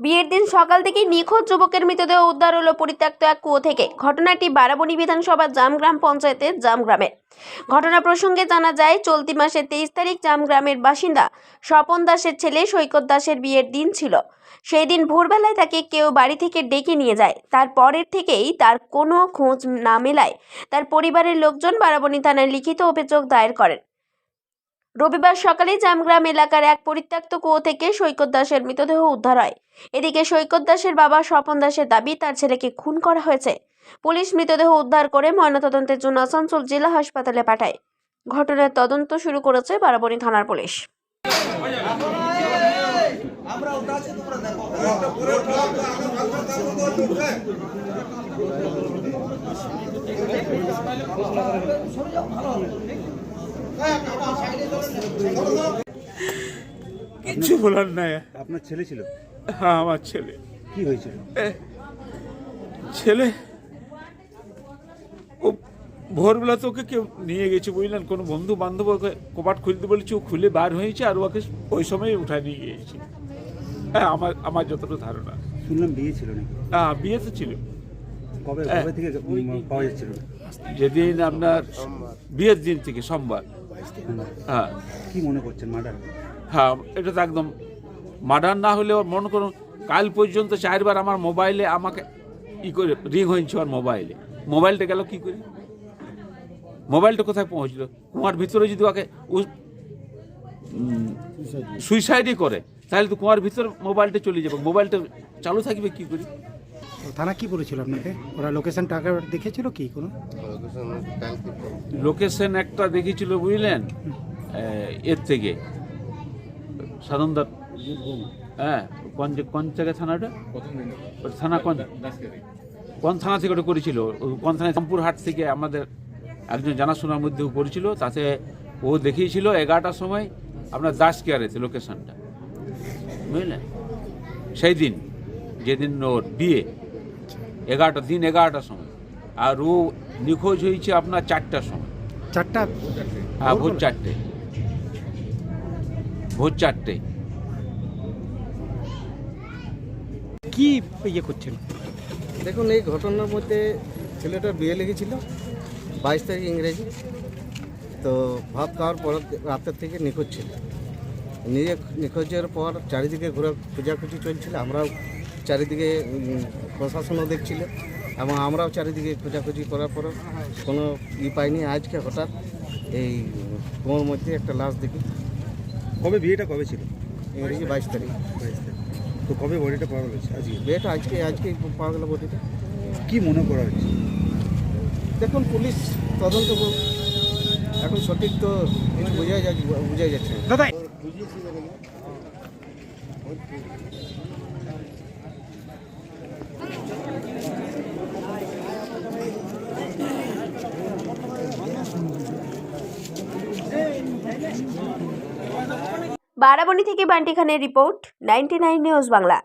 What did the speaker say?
বিয়ের দিন সকাল থেকেই নিখোঁজ যুবকের মৃতদেহ উদ্ধার হলো পরিত্যক্ত এক কুয়ো থেকে। ঘটনাটি বারাবণী বিধানসভার জামগ্রাম পঞ্চায়েতের জামগ্রামে। ঘটনা প্রসঙ্গে জানা যায়, চলতি মাসের 23 তারিখ জামগ্রামের বাসিন্দা স্বপন দাসের ছেলে সৈকত দাসের বিয়ের দিন ছিল। সেই দিন ভোরবেলায় তাকে কেউ বাড়ি থেকে ডেকে নিয়ে যায়। তারপরের থেকেই তার কোনো খোঁজ না মেলায় তার পরিবারের লোকজন বারাবণী থানায় লিখিত অভিযোগ দায়ের করেন। রবিবার সকালে জামগ্রাম এলাকার এক পরিত্যক্ত কুয়ো থেকে সৈকত দাসের মৃতদেহ উদ্ধার হয়। এদিকে সৈকত দাসের বাবা স্বপন দাসের দাবি, তার ছেলেকে খুন করা হয়েছে। পুলিশ মৃতদেহ উদ্ধার করে ময়নাতদন্তের জন্য আসানসোল জেলা হাসপাতালে পাঠায়। ঘটনার তদন্ত শুরু করেছে বারাবণী থানার পুলিশ। কিছু বলার নাই। আপনার ছেলে ছিল? হ্যাঁ, আমার ছেলে। কি হয়েছিল? ছেলে ও ভোরবেলা তো ওকে কেউ নিয়ে গেছে, বুঝলেন, কোনো বন্ধু বান্ধব ওকে কপাট খুলতে বলেছে, ও খুলে বার হয়েছে আর ওকে ওই সময় উঠায় নিয়ে গিয়েছে। হ্যাঁ, আমার যতটা ধারণা। শুনলাম বিয়ে ছিল নাকি? হ্যাঁ, বিয়ে তো ছিল। কবে থেকে পাওয়া যাচ্ছিল? যেদিন আপনার বিয়ের দিন থেকে, সোমবার। হ্যাঁ। কি মনে করছেন, মার্ডার? হ্যাঁ, এটা তো একদম মার্ডার না হলেও মনে করুন, কাল পর্যন্ত 4 বার আমার মোবাইলে আমাকে করে রিং হয়েছে। আর মোবাইলটা গেল কি করে? মোবাইলটা কোথায় পৌঁছলো? কুয়ার ভিতরে যদি ওকে সুইসাইডই করে, তাহলে তো কুয়ার ভিতরে মোবাইলটা চলে যাবে। মোবাইলটা চালু থাকবে কি করে? থানা কি বলেছিল আপনাকে? ওরা লোকেশন টাকা দেখেছিল কি? কোনো লোকেশন একটা দেখেছিল, বুঝলেন, এর থেকে সাধনদার। হ্যাঁ, কোন জায়গায় থানাটা? থানা কোন থানা থেকে ওটা করেছিল? কোন থানায়? রামপুরহাট থেকে আমাদের একজন জানাশোনার মধ্যেও করেছিল। তাতে ও দেখিয়েছিল 11টার সময় আপনার দাস কেয়ারেতে লোকেশনটা, বুঝলেন। সেই দিন যেদিন ওর বিয়ে, 11টার সময়। আর ও নিখোঁজ হয়েছে আপনার 4টার সময়। 4টা? হ্যাঁ, ভোর 4টে। কি ইয়ে করছেন? দেখুন, এই ঘটনার মধ্যে ছেলেটার বিয়ে লেগেছিল 22 তারিখ ইংরেজি। তো ভাত খাওয়ার পর রাতের থেকে নিখোঁজ ছিল। নিখোঁজের পর চারিদিকে খোঁজাখুঁজি চলছিল। আমরাও চারিদিকে, প্রশাসনও দেখছিল এবং আমরাও চারিদিকে খোঁজাখুঁজি করার পরও কোনো পাইনি। আজকে হঠাৎ এই কুয়োর মধ্যে একটা লাশ দেখি। কবে বিয়েটা কবে ছিল? ইংরেজি 22 তারিখ। তো কবে বডিটা পাওয়া গেছে? আজকে বিয়েটা আজকেই পাওয়া গেল বডিটা। কি মনে করা হচ্ছে? দেখুন, পুলিশ তদন্ত করুক। এখন সঠিক তো কিছু বোঝাই যাচ্ছে না। দাদা, বারাবণী থেকে বান্টি খানের রিপোর্ট, 99 নিউজ বাংলা।